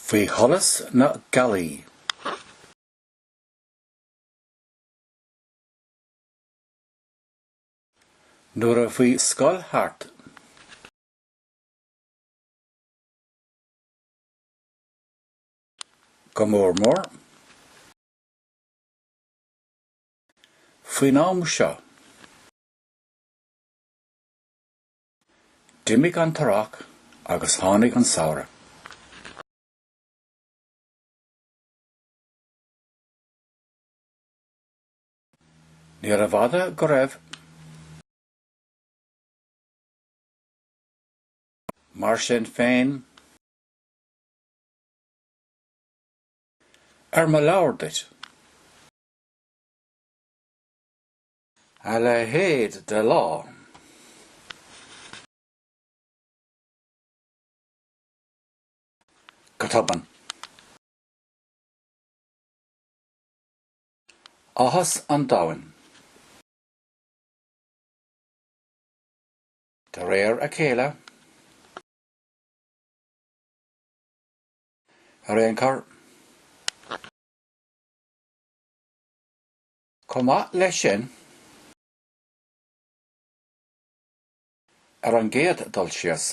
Faoi sholas na gallaí. Nuair a bhí scoil thart, go mór, faoin am seo, d'imigh an tarach agus tháinig an samhradh. Níor a bhada go raibh mar sin féin ar mo leabhar duit. A le héad de lá, go tobann. Áthas an domhain. De réir a chéile, a réonchar. Chomh maith leis sin ar an gcéad dul síos.